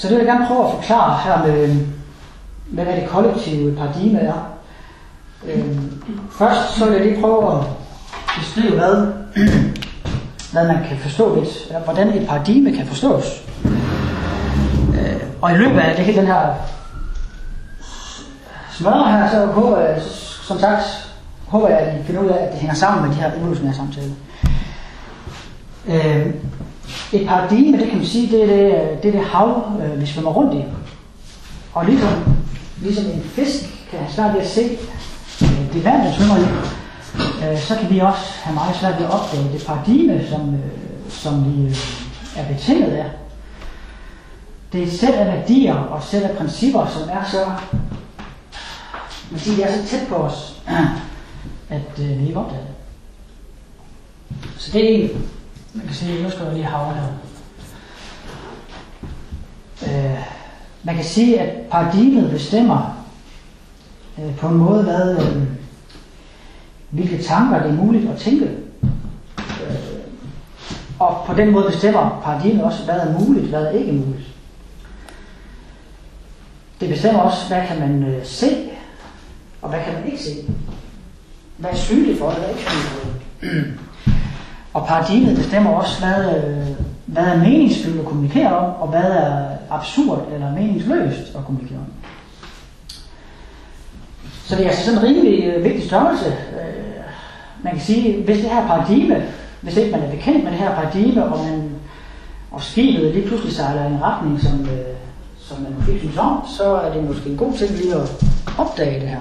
Så det vil jeg gerne prøve at forklare her med hvad det kollektive paradigme er. Først så vil jeg lige prøve at beskrive, hvad man kan forstå lidt, hvordan et paradigme kan forstås. Og i løbet af det hele den her smøre her, så håber jeg, som sagt, at I finder ud af, at det hænger sammen med de her evolutionære samtaler. Et paradigme, det kan man sige, det er det hav, vi svømmer rundt i. Og ligesom en fisk kan have svært ved at se det vand, den svømmer i, så kan vi også have meget svært ved at opdage det paradigme, som vi er betinget af. Det er et sæt af værdier og et sæt af principper, som er så, de er så tæt på os, at vi ikke opdager det. Så det er en, man kan sige, nu skal jeg lige have her. Man kan sige, at paradigmet bestemmer på en måde, hvilke tanker det er muligt at tænke. Og på den måde bestemmer paradigmet også, hvad er muligt, hvad er ikke muligt. Det bestemmer også, hvad kan man se, og hvad kan man ikke se. Hvad er synligt for det, hvad er ikke synligt for det. Og paradigmet bestemmer også, hvad er meningsfyldt at kommunikere om, og hvad er absurd eller meningsløst at kommunikere om. Så det er altså sådan en rimelig vigtig størrelse. Man kan sige, hvis det her paradigme, hvis ikke man er bekendt med det her paradigme, og skibet lige pludselig sejler i en retning, som man måske synes om, så er det måske en god ting lige at opdage det her.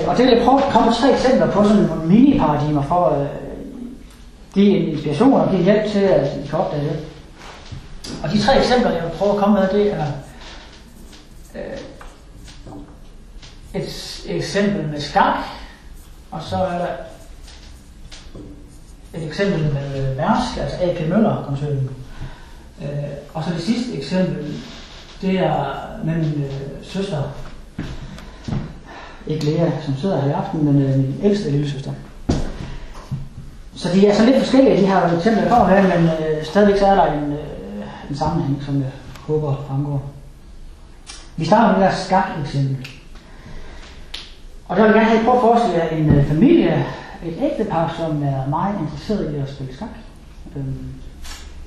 Og det vil jeg prøve at komme med 3 eksempler på sådan nogle mini-paradigmer for at give en inspiration og give hjælp til, at I kan opdage det. Og de 3 eksempler, jeg vil prøve at komme med, det er et eksempel med skak, og så er der et eksempel med Mærsk, altså A.P. Møller-koncernen. Og så det sidste eksempel, det er med min søster, ikke Lea, som sidder her i aften, men min ældste lille søster. Så de er så lidt forskellige, de her eksempler, jeg kommer med, men stadigvæk så er der en sammenhæng, som jeg håber fremgår. Vi starter med det der skak-eksempel. Og der vil jeg gerne have prøve at forestille jer en familie, et ægtepar, som er meget interesseret i at spille skak.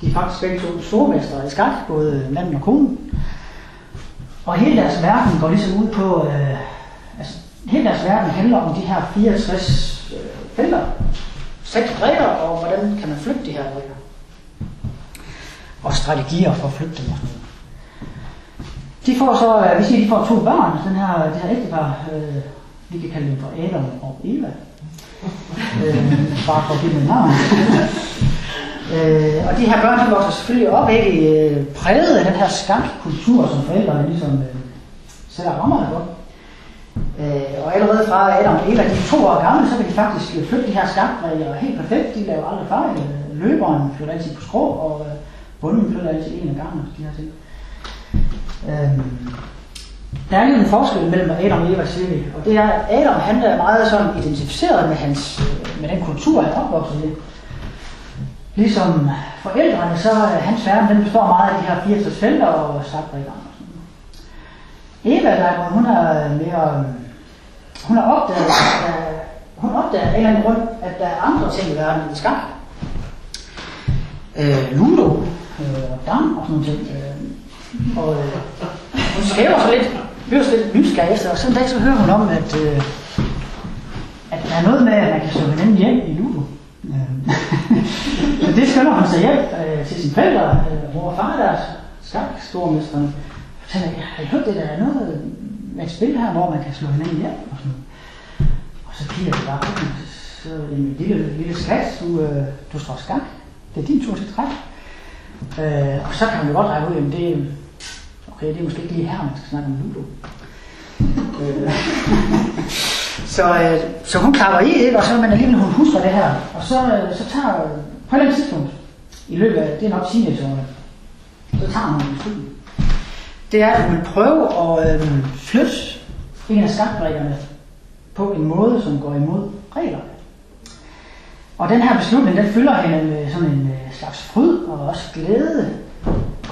De er faktisk begge to stormestre i skak, både manden og konen. Og hele deres verden går ligesom ud på, hele deres verden handler om de her 64 felter, 6 brikker, og hvordan kan man flygte de her brikker. Og strategier for at flygte dem og sådan noget. De får så, vi siger, de får 2 børn, det her ægtepar, vi kan kalde dem for Adam og Eva. Bare for at give dem navn. Og de her børn, de vokser selvfølgelig op, ikke præget af den her skakkultur, som forældrene ligesom sætter rammerne for. Og allerede fra Adam og Eva, de er 2 år gamle, så kan de faktisk flytte de her skakbrikker helt perfekt. De laver aldrig fejl. Løberen flytter altid på skrå, og bunden flytter altid en af gangen. De her ting. Der er lige en forskel mellem Adam og Eva, siger vi. Og det er, at Adam, han er meget sådan identificeret med den kultur, han er opvokset i. Ligesom forældrene, så hans verden, den består meget af de her 64 felter og skakbrikker. Eva, der, hun har opdaget, af en eller anden grund, at der er andre ting i verden end skak. Ludo og dam og sådan nogle ting. Og hun skæver så lidt, bliver så lidt nysgerrig efter, og så en dag så hører hun om, at der er noget med, at man kan slå hinanden hjem i Ludo. Så det skynder hun sig hjem til sine forældre, mor og far deres skak-stormesterne. Så har I hørt det, der er noget med et spil her, hvor man kan slå hinanden hjem og sådan. Og så kigger det bare på den, så en lille skat, du står skak. Det er din tur til træk. Og så kan man jo godt regne ud, at det er måske ikke lige her, man skal snakke om Ludo. Så hun klapper i, ikke? Og så men alligevel hun husker det her. Og så tager på et eller andet tidspunkt, i løbet af, det er nok teenageårene, så tager hun en beslutning. Det er, at hun vil prøve at flytte en af skakbrikkerne på en måde, som går imod reglerne. Og den her beslutning, den fylder hende med sådan en slags fryd og også glæde.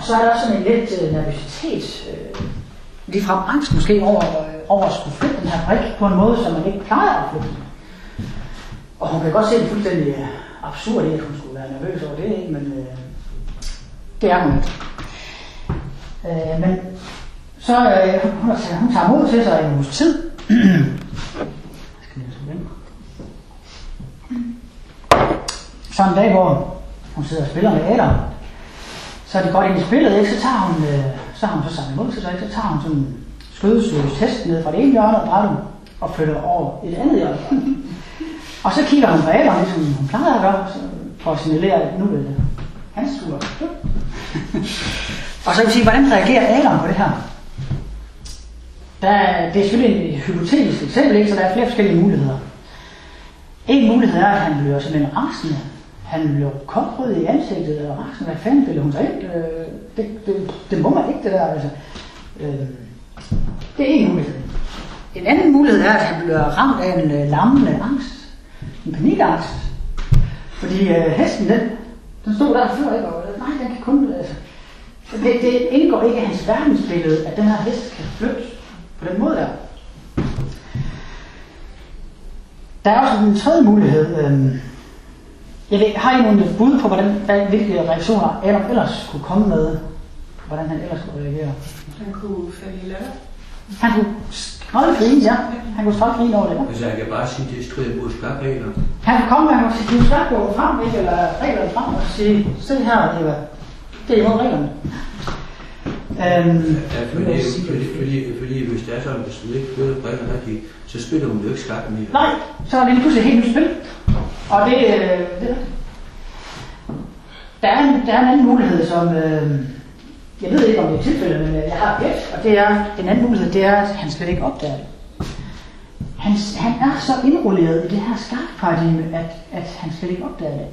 Og så er der også sådan en lidt nervøsitet, ligefrem angst måske over at skulle flytte den her brik på en måde, som man ikke plejer at flytte. Og hun kan godt se det fuldstændig absurd i, at hun skulle være nervøs over det, ikke? Men det er hun ikke. Men så hun tager mod til sig en uges tid. Så en dag, hvor hun sidder og spiller med Adam, så er det godt ind i spillet, ikke? Så har hun så samlet mod til sig, så tager hun sådan en skødesløs hest ned fra det ene hjørne af brættet og flytter over et andet hjørne. Og så kigger hun på Adam, ligesom hun plejer at gøre, for at signalere, at nu er det hans tur. Og så vil sige, hvordan reagerer Adam på det her? Det er selvfølgelig et hypotetisk eksempel, ikke? Så der er flere forskellige muligheder. En mulighed er, at han bliver simpelthen rasende. Han bliver koldrød i ansigtet og rasende. Hvad fanden ville hun så ikke? Det må man ikke, det der. Altså. Det er en mulighed. En anden mulighed er, at han bliver ramt af en lammende angst. En panikangst. Fordi hesten, den stod der før, ikke? Og nej, den kan kun... Altså, det indgår ikke i hans verdensbillede, at den her hest kan flytte på den måde der. Der er også en tredje mulighed. Har I nogle bud på, hvilke reaktioner Adam ellers kunne komme med? Hvordan han ellers kunne reagere? Han kunne falde i latter. Han kunne skraldgrine, ja. Han kunne skraldgrine over det. Ja. Altså jeg kan bare sige, at det strider mod skakregler. Han kunne komme med, han kunne sige, skakbogen frem, ikke? Eller reglerne frem, og sige, se her, det er imod reglerne. Fordi hvis det er sådan, hvis du ikke føler reglerne rigtigt, så spiller hun jo ikke skak mere. Nej, så er det lige pludselig et helt nyt spil. Og der er en anden mulighed, som jeg ved ikke om det er tilfældet, men jeg har et, og det er en anden mulighed, det er, at han slet ikke opdager det. Han er så indrulleret i det her skakparadigme, at han slet ikke opdager det.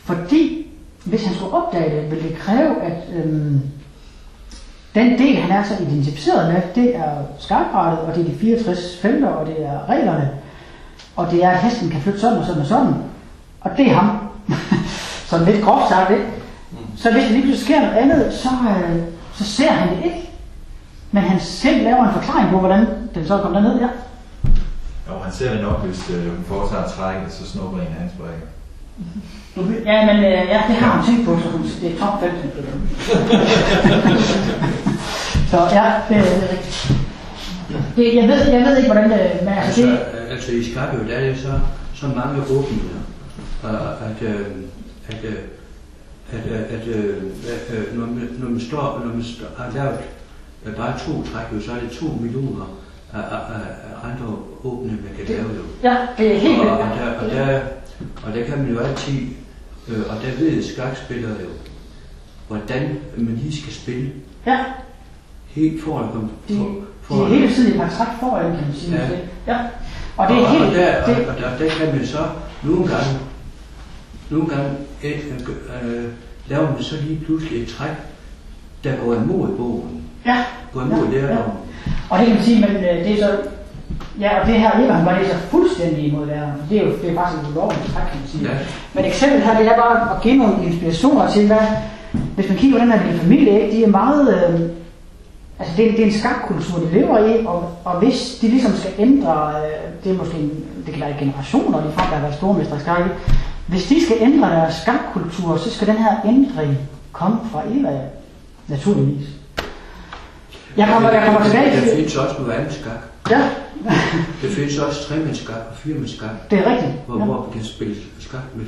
Fordi hvis han skulle opdage det, ville det kræve, at den del, han er så identificeret med, det er skakbrættet, og det er de 64 felter, og det er reglerne, og det er, at hesten kan flytte sådan og sådan og sådan. Og det er ham. Sådan lidt groft sagt, ikke? Så hvis det lige pludselig sker noget andet, så ser han det ikke. Men han selv laver en forklaring på, hvordan den så kommer derned, ja. Jo, han ser det nok, hvis hun foretager trækket, så snupper en af hans brækker. Ja, men det har hun tænkt på, så det er top 15. Så ja, det er rigtigt. Jeg ved ikke, hvordan det... Men altså i skak, der er det så mange åbninger, når man har lavet bare 2 træk, så er det 2 millioner af andre åbninger, man kan lave. Ja, det er helt og der kan man jo altid, og der ved skakspillere jo, hvordan man lige skal spille. Ja. Helt foran. De er hele tiden i partrakt foran, kan man sige. Ja. Og det er helt... Og der kan man så nogle gange laver man så lige pludselig et træk, der går imod bogen. Ja. Går imod læreren. Og det kan man sige, men det er så... Ja, og det her Evan var det så fuldstændig imod læreren. Det er faktisk en ulovlig træk, kan man sige. Ja. Men eksempel her, det er bare at give nogle inspirationer til, hvad... Hvis man kigger på den her lille familie, ikke, de er meget... Altså det er en skakkultur, de lever i, og hvis de ligesom skal ændre... det er måske det kan være generationer, de folk, der har været stormestre i skak. Hvis de skal ændre deres skakkultur, så skal den her ændring komme fra Eva, naturligvis. Jeg kommer tilbage til... Der findes også noget andet skak. Ja. Der findes også tremandsskak og firmandsskak. Det er rigtigt. Hvor man kan spille skak med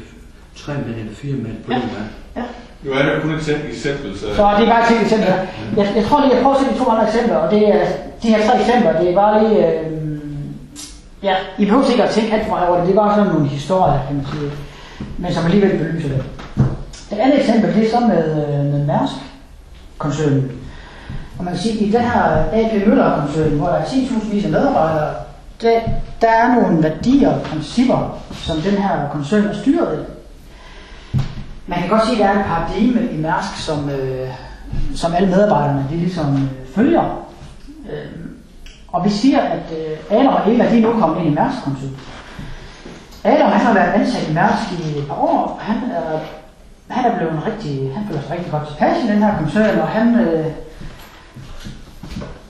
3 mand eller 4 mand på en gang. Ja. Nu er det kun et eksempel, så... Så det er bare et eksempel. Jeg tror lige, jeg prøver at se de 2 andre eksempler, og det er de her 3 eksempler, det er bare lige... ja, I behøver sikkert at tænke alt for meget over det, det er bare sådan nogle historier, kan man sige, men som alligevel belyser det. Det andet eksempel, det er så med Mærsk-koncernen. Og man kan sige, at i den her AP Møller-koncernen, hvor der er 10.000 af medarbejdere, der er nogle værdier og principper, som den her koncern er styret i. Man kan godt sige, at der er et paradigme i Mærsk, som alle medarbejderne de ligesom følger. Og vi siger, at Adam og Eva de er nu kommet ind i Mærsk-koncernen. Adam han har været ansat i Mærsk i et par år, og han er han føler sig rigtig godt tilpas i den her koncern, og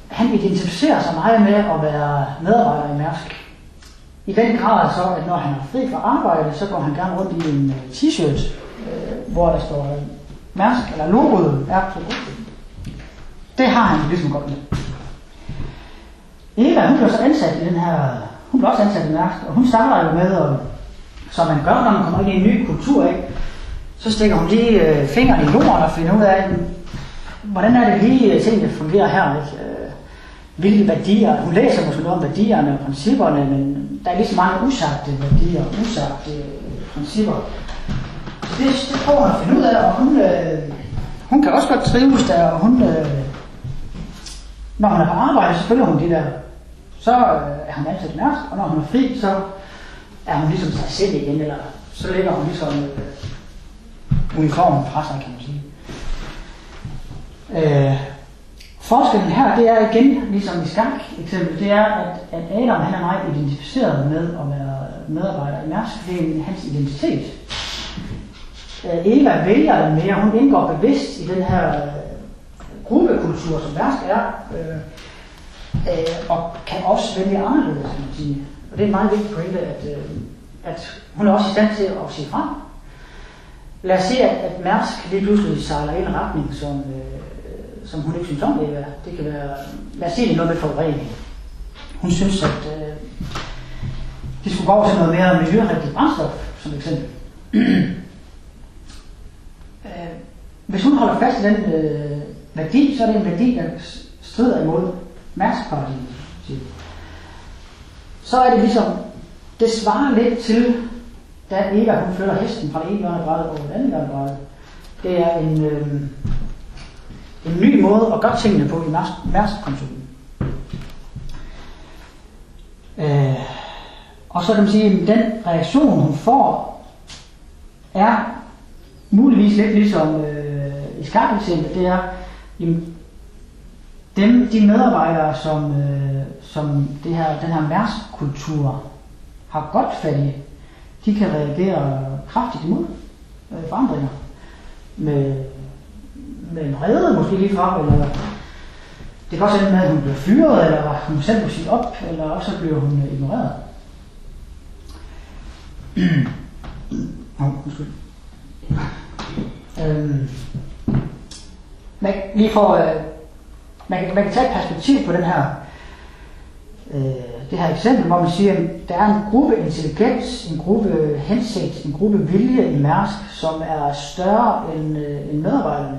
han identificerer sig meget med at være medarbejder i Mærsk. I den grad så, at når han er fri fra arbejde, så går han gerne rundt i en t-shirt, hvor der står Mærsk, eller logoet er på ryggen. Det har han ligesom godt med. Eva, hun blev så ansat i den her, hun blev også ansat i Mærsk, og hun starter jo med, som man gør, når man kommer ind i en ny kultur, ikke? Så stikker hun lige fingrene i jorden og finder ud af, hvordan er det lige tingene fungerer her, ikke? Hvilke værdier, hun læser måske noget om værdierne og principperne, men der er lige så mange usagte værdier og usagte principper. Så det prøver hun at finde ud af, og hun kan også godt trives der, og når hun er på arbejde, så følger hun de der. Så er hun ansat i Mærsk, og når hun er fri, så er hun ligesom sig selv igen, eller så ligger hun ligesom uniformen fra sig, kan man sige. Forskellen her, det er igen, ligesom i skak eksempel, det er, at Adam han er meget identificeret med at være medarbejder i Mærsk, det er hans identitet. Eva vælger den mere, hun indgår bevidst i den her gruppekultur, som Mærsk er, og kan også vælge anderledes, kan man sige. Og det er en meget vigtig pointe, at hun er også i stand til at sige fra. Lad os se, at Mærsk lige pludselig sejler i en retning, som hun ikke synes om det. Det kan være, lad os sige, det er noget med forurening. Hun synes, at de skulle gå over til noget mere miljørigtigt brændstof, som eksempel. Hvis hun holder fast i den værdi, så er det en værdi, der strider imod Mærsk-partiet. Så er det ligesom, det svarer lidt til, da Eva hun flytter hesten fra det ene hjørnebræt over det andet hjørnebræt. Det er en ny måde at gøre tingene på i Mærsk-koncernen. Og så kan man sige, at den reaktion hun får, er muligvis lidt ligesom i skak-eksemplet, det er, jamen, de medarbejdere, som den her Mærsk-kultur har godt fat i, de kan reagere kraftigt imod forandringer. Med en vrede måske lige frem, eller det kan også ende med, at hun bliver fyret, eller hun selv må sige op, eller også bliver hun ignoreret. Undskyld. Man kan tage et perspektiv på den her, det her eksempel, hvor man siger, at der er en gruppe intelligens, en gruppe hensigt, en gruppe vilje i Mærsk, som er større end medarbejderne.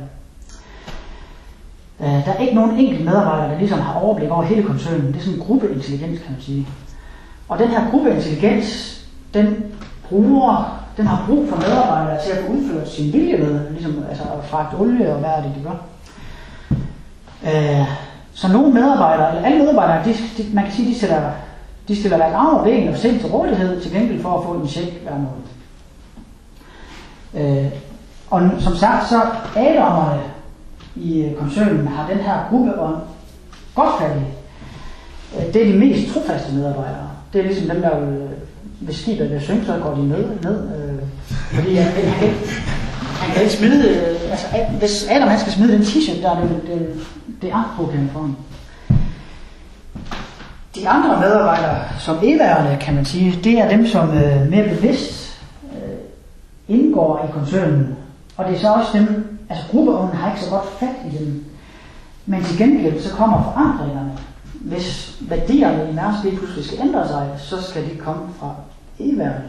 Der er ikke nogen enkelt medarbejder, der ligesom har overblik over hele koncernen. Det er sådan en gruppeintelligens, kan man sige. Og den her gruppeintelligens, den har brug for medarbejdere til at få udført sin vilje med, ligesom altså at fragte olie og hvad er det, de gør. Så nogle medarbejdere, eller alle medarbejdere, man kan sige, de stiller hverken arm og ben og sind til rådighed til gengæld for at få en check hver måned. Og som sagt, så adamerne i koncernen har den her gruppeånd godt fat i. Det er de mest trofaste medarbejdere. Det er ligesom dem, der hvis skibet vil synke, så går de ned. Fordi han kan ikke smide, altså hvis Adam han skal smide den t-shirt, der er det angstproblem for ham. De andre medarbejdere, som eværende, kan man sige, det er dem, som mere bevidst indgår i koncernen. Og det er så også dem, altså gruppeånden har ikke så godt fat i dem. Men til gengæld så kommer forandringerne. Hvis værdierne i Mærsk lige pludselig skal ændre sig, så skal de komme fra eværende.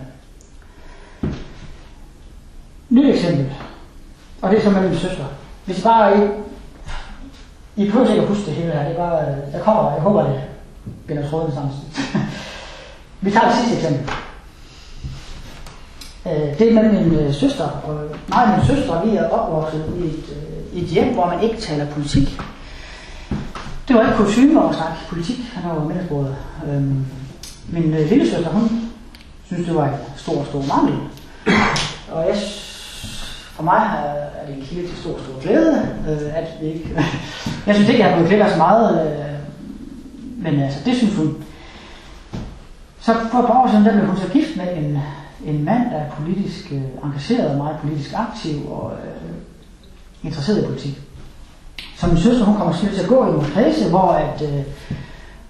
Nyt eksempel. Og det er så med min søster. Hvis bare I prøver ikke at huske det hele her. Det er bare, jeg håber det binder tråden sammen. Vi tager det sidste eksempel. Det er med min søster. Og mig og min søster, vi er opvokset i et hjem, hvor man ikke taler politik. Det var ikke kutyme at snakke politik. Han var middagsbordet. Min lille søster, hun synes, det var en stor mangel. Og for mig er det en kilde til stor glæde, at vi ikke... Jeg synes ikke, jeg har fået klædt så meget, men altså, det synes hun. Så for et par år siden, der blev hun så gift med en mand, der er politisk engageret og meget politisk aktiv og interesseret i politik. Så min søster, hun kommer til at gå i nogle kredse,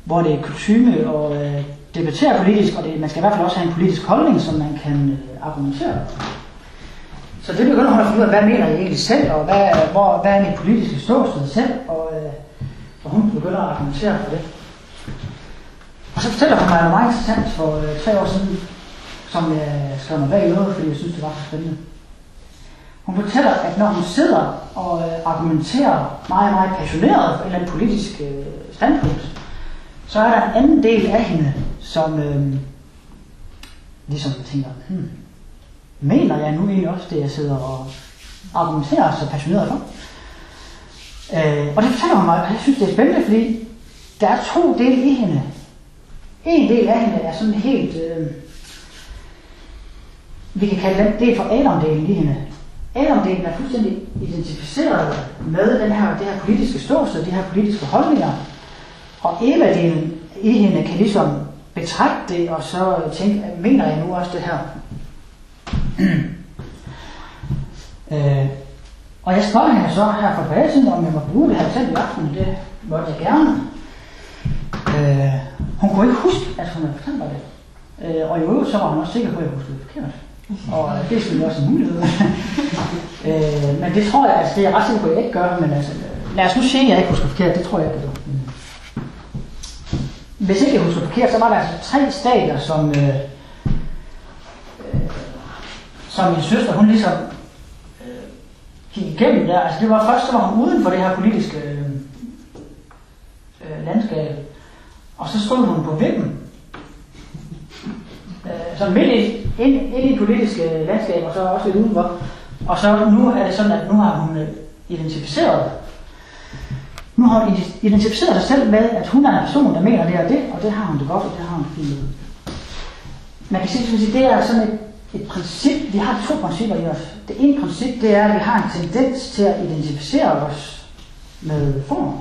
hvor det er kutyme at debattere politisk, og man skal i hvert fald også have en politisk holdning, som man kan argumentere. Så det begynder hun at finde ud af, hvad mener jeg egentlig selv, og hvad er mit politiske ståsted selv, og hun begynder at argumentere for det. Og så fortæller hun mig noget meget interessant for 3 år siden, som jeg skrev mig bag noget, fordi jeg synes, det var så spændende. Hun fortæller, at når hun sidder og argumenterer meget, meget passioneret for en eller anden politisk standpunkt, så er der en anden del af hende, som ligesom tænker, mener jeg nu egentlig også det, jeg sidder og argumenterer så passioneret for? Og det fortæller hun mig, og jeg synes, det er spændende, fordi der er 2 dele i hende. En del af hende er sådan helt, vi kan kalde den del for Adam-delen i hende. Adam-delen er fuldstændig identificeret med det her politiske ståsted, de her politiske holdninger. Og Eva-delen i hende kan ligesom betragte det, og så tænke, mener jeg nu også det her? Og jeg spørger hende så her for et par dage siden, om jeg må bruge det her selv i aften, det måtte jeg gerne. Hun kunne ikke huske, at hun havde fortalt mig det. Og i øvrigt så var hun også sikker på, at jeg huskede det forkert. Og det er selvfølgelig også en mulighed. Men det tror jeg, altså det er jeg ret sikker på, at jeg ikke gør, men altså, lad os nu sige, at jeg ikke husker forkert, det tror jeg ikke, det hvis ikke jeg husker forkert, så var der altså 3 stadier, som min søster, hun ligesom gik igennem der. Altså det var først, så var hun uden for det her politiske landskab, og så stod hun på vippen. Så midt ind i det politiske landskab, og så også lidt udenfor. Og så nu er det sådan, at nu har hun identificeret sig selv med, at hun er en person, der mener det og det, og det har hun det godt, og det har hun fint. Man kan sige, at det er sådan et princip. Vi har 2 principper i os. Det ene princip, det er, at vi har en tendens til at identificere os med form.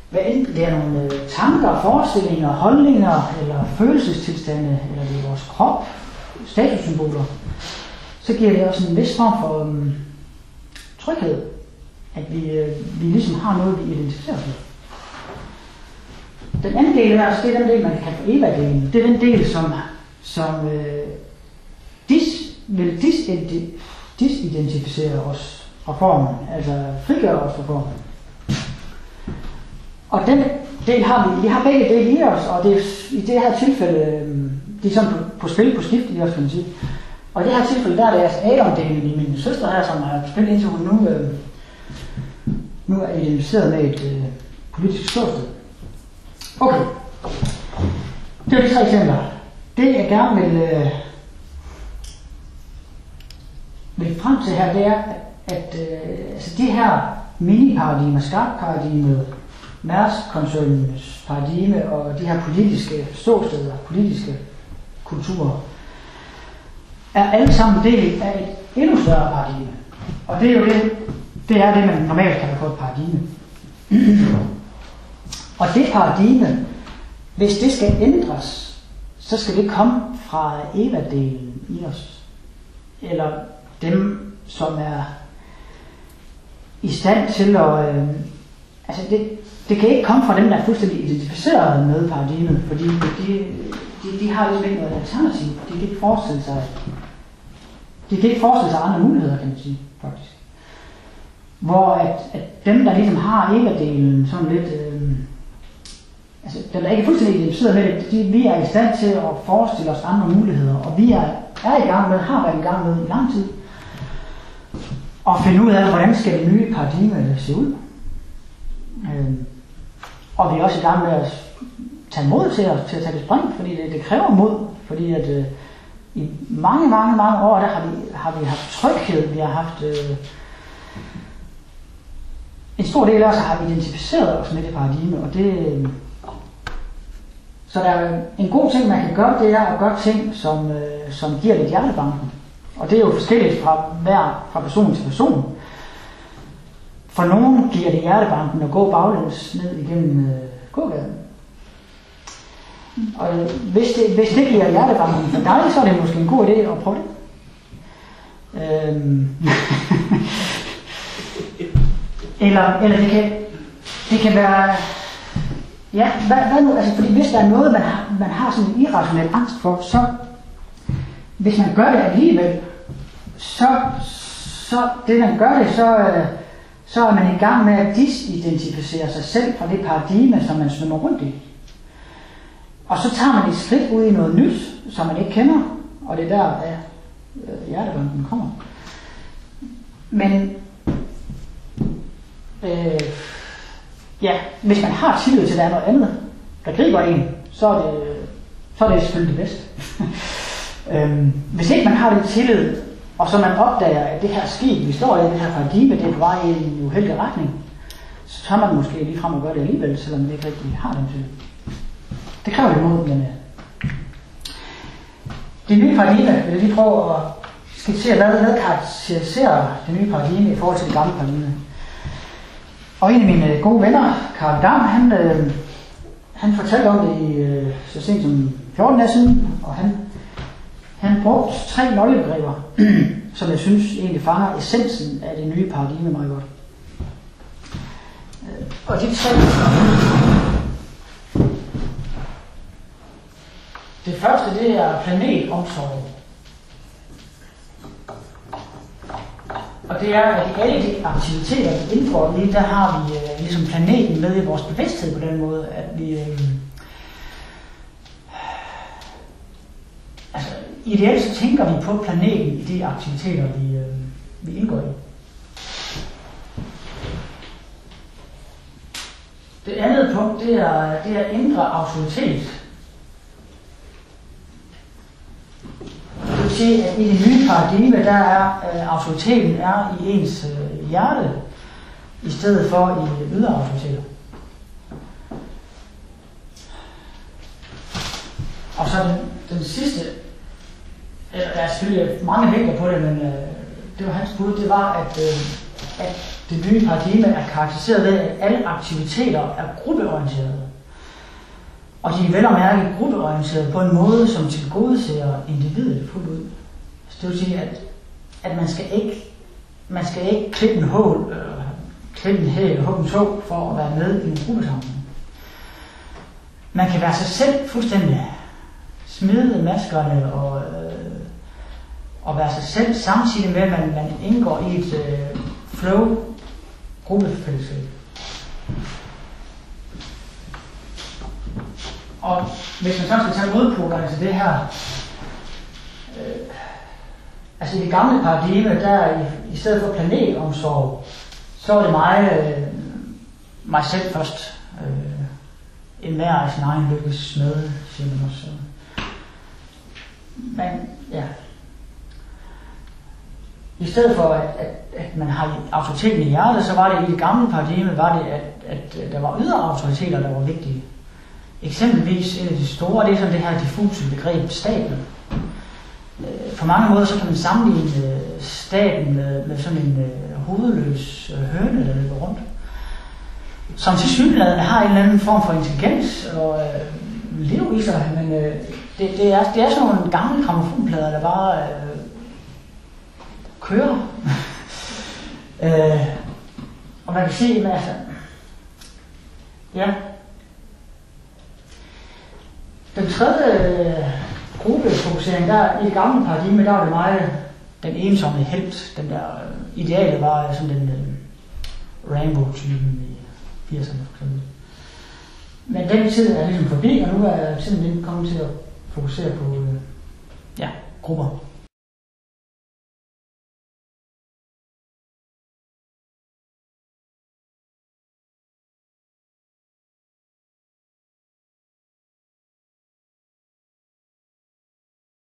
Hvad enten det er nogle tanker, forestillinger, holdninger, eller følelsestilstande, eller det er vores krop, statussymboler, så giver det også en vis form for tryghed, at vi ligesom har noget, vi identificerer os med. Den anden del her, det er den del, man kan kalde for Eva-delen. Det er den del, som vil disidentificere os fra formen, altså frigøre os fra formen. Og den del har vi har begge dele i os, og det er, i det her tilfælde, de er sådan på spil på skift i os, kan man sige. Og i det her tilfælde, der er det altså Adam-delen i min søster her, som har spillet indtil hun nu er identificeret med et politisk ståsted. Okay. Det er de 3 eksempler. Det jeg gerne vil frem til her, det er, at altså de her mini-paradigmer, skarp-paradigmet, Mærsk-koncernens paradigme og de her politiske ståsteder, politiske kulturer, er alle sammen del af et endnu større paradigme. Og det er jo det er det, man normalt kalder for et paradigme. Og det paradigme, hvis det skal ændres, så skal det komme fra Eva-delen i os. Eller dem, som er i stand til at... altså det kan ikke komme fra dem, der er fuldstændig identificeret med paradigmet, fordi de har ligesom ikke noget alternativ. De kan ikke forestille sig andre muligheder, kan man sige, faktisk. Hvor at dem, der ligesom har Eva-delen sådan lidt... altså dem, der ikke er fuldstændig identificeret med det, vi er i stand til at forestille os andre muligheder, og vi er i gang med, har været i gang med i lang tid, og finde ud af, hvordan skal det nye paradigme se ud. Og vi er også i gang med at tage mod til at tage det spring, fordi det kræver mod, fordi at i mange år, der har vi haft tryghed, vi har haft en stor del af os har identificeret os med det paradigme, og det så der er en god ting, man kan gøre, det er at gøre ting, som giver lidt hjertebanken. Og det er jo forskelligt fra person til person. For nogen giver det hjertebanken at gå baglæns ned igennem gågaden. Og hvis det bliver hjertebanken for dig, så er det måske en god idé at prøve det. Eller det kan være, ja, hvad nu, altså fordi hvis der er noget, man har sådan en irrationel angst for, så hvis man gør det alligevel, så det man gør det, så er man i gang med at disidentificere sig selv fra det paradigme, som man svømmer rundt i. Og så tager man et skridt ud i noget nyt, som man ikke kender, og det er der, hjertebanken kommer. Men hvis man har tillid til, at der er noget andet, der griber en, så er det selvfølgelig det bedste. Hvis ikke man har den tillid, og så man opdager, at det her skib, vi står i, det her paradigme, det er på vej i en uheldig retning, så tager man måske lige frem og gør det alligevel, selvom man ikke rigtig har den tillid. Det kræver det mod, men det nye paradigme, vil jeg lige prøve at skitsere, hvad karakteriserer det nye paradigme i forhold til det gamle paradigme. Og en af mine gode venner, Karl Dam, han fortalte om det så sent som 14 dage siden, og han brugte 3 nøglebegreber, som jeg synes egentlig fanger essensen af det nye paradigme meget godt. Og de 3... Det første, det er planetomsorg. Og det er, at i alle de aktiviteter, vi indgår lige, der har vi ligesom planeten med i vores bevidsthed på den måde, at vi... ideelt så tænker vi på planeten i de aktiviteter, vi indgår i. Det andet punkt, det er indre autoritet. Det vil sige, at i det nye paradigme, der er autoriteten er i ens hjerte, i stedet for i ydre autoriteter. Og så den sidste, der er selvfølgelig mange vægter på det, men det var hans bud, det var, at det nye paradigme er karakteriseret ved, at alle aktiviteter er gruppeorienterede. Og de er vel og mærke gruppeorienterede på en måde, som tilgodeser individet fuldt ud. Så det vil sige, at man skal ikke klippe en hål, klippe en hæl og hugge en tog for at være med i en gruppesamling. Man kan være sig selv fuldstændig, smide maskerne og være sig selv, samtidig med, at man indgår i et flow gruppefællesskab. Og hvis man så skal tage modpolerne til det her, altså i det gamle paradigme, der i stedet for planetomsorg, så var det mig selv først. En hver af sin egen lykkes smed, siger man også. Men ja, i stedet for at man har autoriteten i hjertet, så var det i det gamle paradigme, var det at der var ydre autoriteter, der var vigtige. Eksempelvis en af de store, det er sådan det her diffuse begreb staten. På mange måder så kan man sammenligne staten med sådan en hovedløs høne, der løber rundt, som tilsyneladende har en eller anden form for intelligens og liv i sig, men det er sådan nogle gamle grammofonplader, der bare kører. Og man kan sige, at altså, ja, den tredje gruppefokusering, der i det gamle paradigme, der var det meget den ensomme helt, den der ideale var sådan den Rambo-typen i 80'erne for eksempel. Men den tid er ligesom forbi, og nu er tiden kommet til at fokusere på grupper.